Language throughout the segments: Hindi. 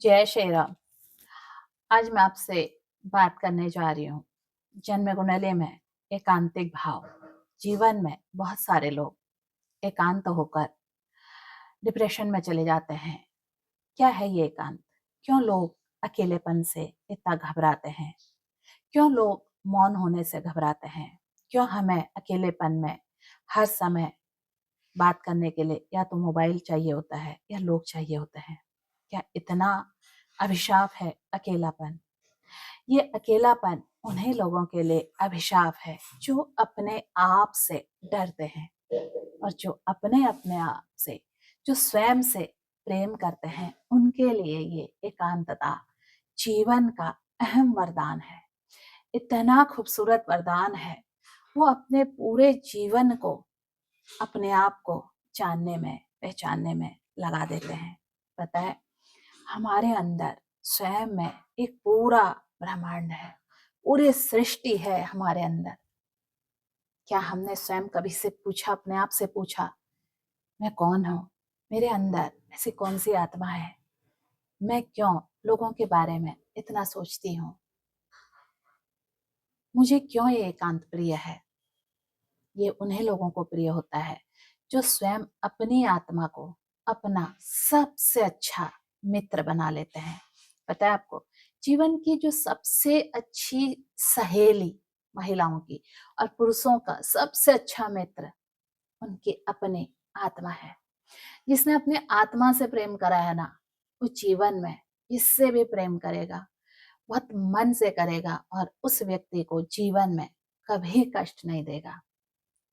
जय श्री राम। आज मैं आपसे बात करने जा रही हूँ जन्म कुंडली में एकांतिक भाव। जीवन में बहुत सारे लोग एकांत होकर डिप्रेशन में चले जाते हैं। क्या है ये एकांत? क्यों लोग अकेलेपन से इतना घबराते हैं? क्यों लोग मौन होने से घबराते हैं? क्यों हमें अकेलेपन में हर समय बात करने के लिए या तो मोबाइल चाहिए होता है या लोग चाहिए होते हैं? क्या इतना अभिशाप है अकेलापन? ये अकेलापन उन्हीं लोगों के लिए अभिशाप है जो अपने आप से डरते हैं और जो अपने अपने आप से, जो स्वयं से प्रेम करते हैं, उनके लिए ये एकांतता जीवन का अहम वरदान है। इतना खूबसूरत वरदान है। वो अपने पूरे जीवन को अपने आप को जानने में, पहचानने में लगा देते हैं। पता है, हमारे अंदर स्वयं में एक पूरा ब्रह्मांड है, पूरी सृष्टि है हमारे अंदर। क्या हमने स्वयं कभी से पूछा, अपने आप से पूछा, मैं कौन हूं? मेरे अंदर ऐसी कौन सी आत्मा है? मैं क्यों लोगों के बारे में इतना सोचती हूँ? मुझे क्यों ये एकांत प्रिय है? ये उन्हीं लोगों को प्रिय होता है जो स्वयं अपनी आत्मा को अपना सबसे अच्छा मित्र बना लेते हैं। पता है आपको, जीवन की जो सबसे अच्छी सहेली महिलाओं की और पुरुषों का सबसे अच्छा मित्र उनकी अपनी आत्मा है। जिसने अपने आत्मा से प्रेम करा है ना, वो जीवन में इससे भी प्रेम करेगा, बहुत मन से करेगा और उस व्यक्ति को जीवन में कभी कष्ट नहीं देगा।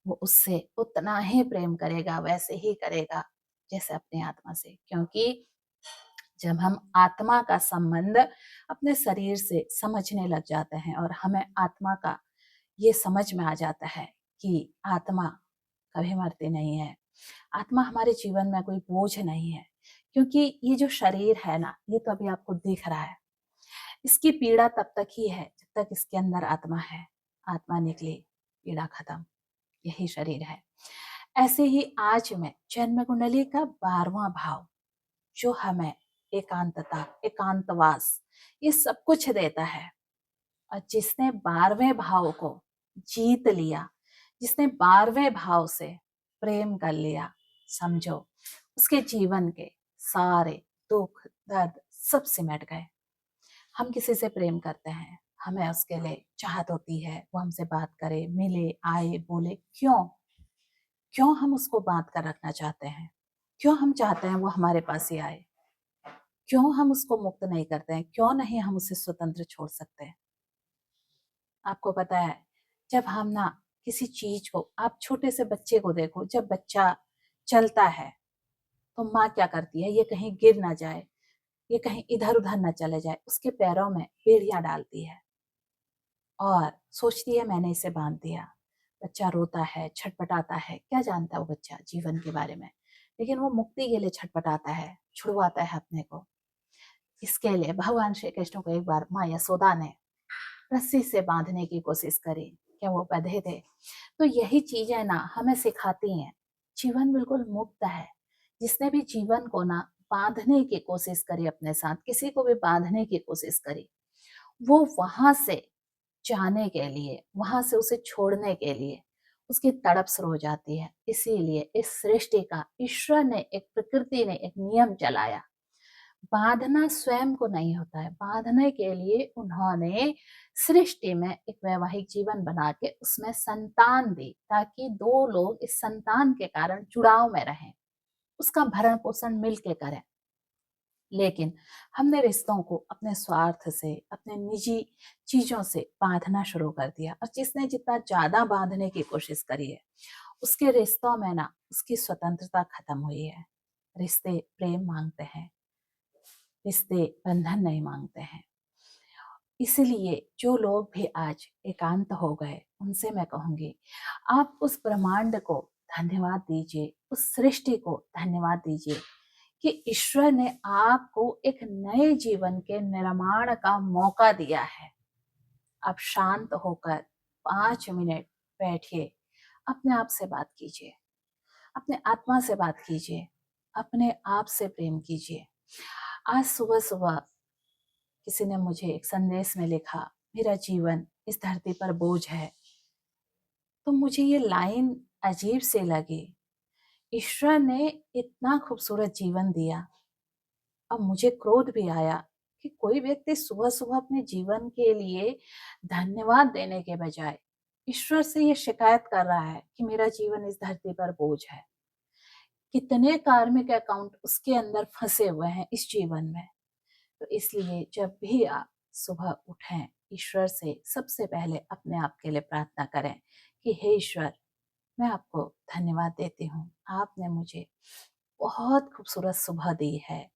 वो उससे उतना ही प्रेम करेगा, वैसे ही करेगा जैसे अपनी आत्मा से। क्योंकि जब हम आत्मा का संबंध अपने शरीर से समझने लग जाते हैं और हमें आत्मा का ये समझ में आ जाता है कि आत्मा कभी मरती नहीं है, आत्मा हमारे जीवन में कोई बोझ नहीं है। क्योंकि ये जो शरीर है ना, ये तो अभी आपको दिख रहा है, इसकी पीड़ा तब तक ही है जब तक इसके अंदर आत्मा है। आत्मा निकली, पीड़ा खत्म। यही शरीर है। ऐसे ही आज मैं जन्म कुंडली का 12वां भाव जो हमें एकांतता, एकांतवास, ये सब कुछ देता है। और जिसने 12वें भाव को जीत लिया, जिसने 12वें भाव से प्रेम कर लिया, समझो उसके जीवन के सारे दुख दर्द सब सिमट गए। हम किसी से प्रेम करते हैं, हमें उसके लिए चाहत होती है, वो हमसे बात करे, मिले, आए, बोले। क्यों? क्यों हम उसको बांध कर रखना चाहते हैं? क्यों हम चाहते हैं वो हमारे पास ही आए? क्यों हम उसको मुक्त नहीं करते हैं? क्यों नहीं हम उसे स्वतंत्र छोड़ सकते हैं? आपको पता है, जब हम ना किसी चीज को, आप छोटे से बच्चे को देखो, जब बच्चा चलता है तो माँ क्या करती है? ये कहीं गिर ना जाए, ये कहीं इधर उधर ना चले जाए, उसके पैरों में बेड़ियां डालती है और सोचती है मैंने इसे बांध दिया। बच्चा रोता है, छटपटाता है, क्या जानता है वो बच्चा जीवन के बारे में? लेकिन वो मुक्ति के लिए छटपटाता है, छुड़वाता है अपने को। इसके लिए भगवान श्री कृष्ण को एक बार माँ यशोदा ने रस्सी से बांधने की कोशिश करी। क्या वो बंधे थे? तो यही चीजें ना हमें सिखाती हैं, जीवन बिल्कुल मुक्त है। जिसने भी जीवन को ना बांधने की कोशिश करी, अपने साथ किसी को भी बांधने की कोशिश करी, वो वहां से जाने के लिए, वहां से उसे छोड़ने के लिए उसकी तड़प शुरू हो जाती है। इसीलिए इस सृष्टि का ईश्वर ने, एक प्रकृति ने एक नियम चलाया। बांधना स्वयं को नहीं होता है, बांधने के लिए उन्होंने सृष्टि में एक वैवाहिक जीवन बना के उसमें संतान दी, ताकि दो लोग इस संतान के कारण जुड़ाव में रहें, उसका भरण पोषण मिलके करें। लेकिन हमने रिश्तों को अपने स्वार्थ से, अपने निजी चीजों से बांधना शुरू कर दिया। और जिसने जितना ज्यादा बांधने की कोशिश करी है, उसके रिश्तों में ना उसकी स्वतंत्रता खत्म हुई है। रिश्ते प्रेम मांगते हैं, रिश्ते बंधन नहीं मांगते हैं। इसलिए जो लोग भी आज एकांत हो गए, उनसे मैं कहूंगी, आप उस ब्रह्मांड को धन्यवाद दीजिए, उस सृष्टि को धन्यवाद दीजिए कि ईश्वर ने आपको एक नए जीवन के निर्माण का मौका दिया है। आप शांत होकर 5 मिनट बैठिए, अपने आप से बात कीजिए, अपने आत्मा से बात कीजिए, अपने आप से प्रेम कीजिए। आज सुबह-सुबह किसी ने मुझे एक संदेश में लिखा, मेरा जीवन इस धरती पर बोझ है। तो मुझे ये लाइन अजीब सी लगी। ईश्वर ने इतना खूबसूरत जीवन दिया। अब मुझे क्रोध भी आया कि कोई व्यक्ति सुबह-सुबह अपने जीवन के लिए धन्यवाद देने के बजाय ईश्वर से ये शिकायत कर रहा है कि मेरा जीवन इस धरती पर बोझ है। कितने कार्मिक अकाउंट उसके अंदर फंसे हुए हैं इस जीवन में। तो इसलिए जब भी आप सुबह उठें, ईश्वर से सबसे पहले अपने आप के लिए प्रार्थना करें कि हे ईश्वर, मैं आपको धन्यवाद देती हूँ। आपने मुझे बहुत खूबसूरत सुबह दी है।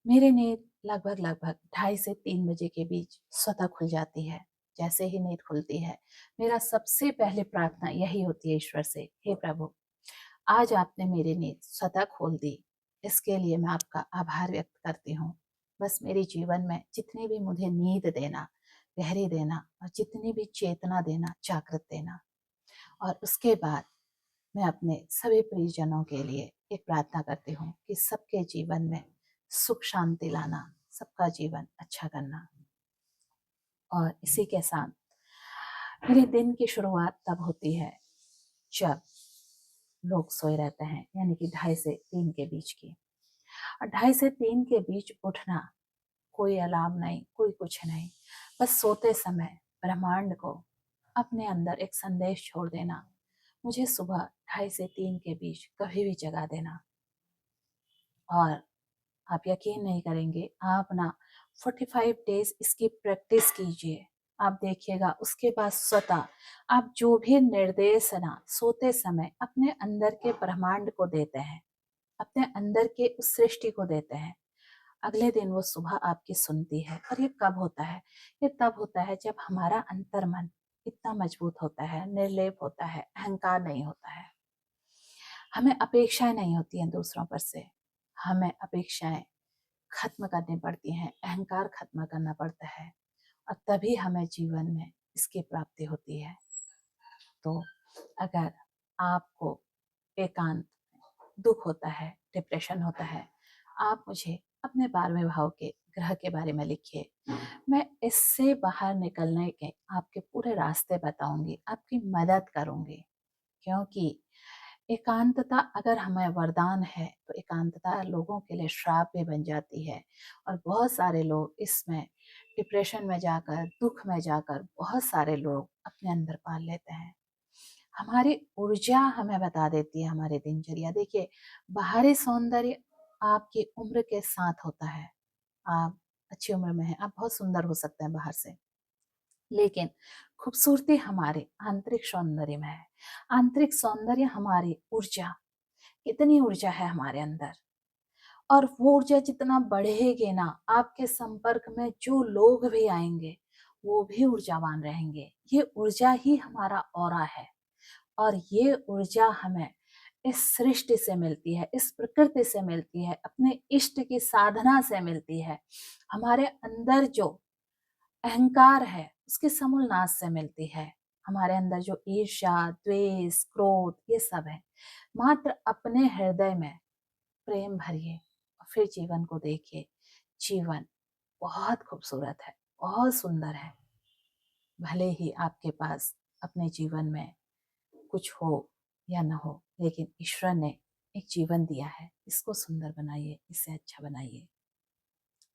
मेरी नींद लगभग 2:30 से 3 बजे के बीच स्वतः खुल जाती है। जैसे ही नींद खुलती है, मेरा सबसे पहले प्रार्थना यही होती है ईश्वर से, हे प्रभु, आज आपने मेरी नींद स्वतः खोल दी। इसके लिए मैं आपका आभार व्यक्त करती हूँ। बस मेरे जीवन में जितनी भी मुझे नींद देना, गहरी देना और जितनी भी चेतना देना, जागृत देना। और उसके बाद मैं अपने सभी परिजनों के लिए एक प्रार्थना करती हूँ कि सबके जीवन में सुख शांति लाना, सबका जीवन अच्छा करना। और इसी के साथ मेरे दिन की शुरुआत तब होती है जब लोग सोए रहते हैं, यानी कि 2:30 से 3 के बीच की। और 2:30 से 3 के बीच उठना, कोई अलार्म नहीं, कोई कुछ नहीं, बस सोते समय ब्रह्मांड को अपने अंदर एक संदेश छोड़ देना, मुझे सुबह 2:30 से 3 के बीच कभी भी जगा देना। और आप यकीन नहीं करेंगे, आप ना 45 डेज इसकी प्रैक्टिस कीजिए। आप देखिएगा उसके बाद स्वतः आप जो भी निर्देश ना सोते समय अपने अंदर के ब्रह्मांड को देते हैं, अपने अंदर के उस सृष्टि को देते हैं, अगले दिन वो सुबह आपकी सुनती है। और ये कब होता है? ये तब होता है जब हमारा अंतर्मन इतना मजबूत होता है, निर्लेप होता है, अहंकार नहीं होता है। हमें अपेक्षाएं नहीं होती हैं दूसरों पर से, हमें अपेक्षाएं खत्म करनी पड़ती हैं, अहंकार खत्म करना पड़ता है, और तभी हमें जीवन में इसकी प्राप्ति होती है। तो अगर आपको एकांत दुख होता है, डिप्रेशन होता है, आप मुझे अपने 12वें भाव के ग्रह के बारे में लिखिए। मैं इससे बाहर निकलने के आपके पूरे रास्ते बताऊंगी, आपकी मदद करूंगी। क्योंकि एकांतता अगर हमें वरदान है, तो एकांतता लोगों के लिए श्राप भी बन जाती है। और बहुत सारे लोग इसमें डिप्रेशन में जाकर, दुख में जाकर बहुत सारे लोग अपने अंदर पाल लेते हैं। हमारी ऊर्जा हमें बता देती है, हमारी दिनचर्या। देखिए, बाहरी सौंदर्य आपकी उम्र के साथ होता है। आप अच्छी उम्र में हैं, आप बहुत सुंदर हो सकते हैं बाहर से, लेकिन खूबसूरती हमारे आंतरिक सौंदर्य में है। आंतरिक सौंदर्य हमारी ऊर्जा, कितनी ऊर्जा है हमारे अंदर, और वो ऊर्जा जितना बढ़ेगी ना, आपके संपर्क में जो लोग भी आएंगे वो भी ऊर्जावान रहेंगे। ये ऊर्जा ही हमारा ऑरा है, और ये ऊर्जा हमें इस सृष्टि से मिलती है, इस प्रकृति से मिलती है, अपने इष्ट की साधना से मिलती है। हमारे अंदर जो अहंकार है उसके समूल नाश से मिलती है। हमारे अंदर जो ईर्ष्या, द्वेष, क्रोध, ये सब है, मात्र अपने हृदय में प्रेम भरिए और फिर जीवन को देखिए। जीवन बहुत खूबसूरत है, बहुत सुंदर है। भले ही आपके पास अपने जीवन में कुछ हो या न हो, लेकिन ईश्वर ने एक जीवन दिया है, इसको सुंदर बनाइए, इससे अच्छा बनाइए।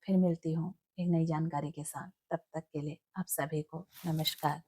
फिर मिलती हूँ एक नई जानकारी के साथ। तब तक के लिए आप सभी को नमस्कार।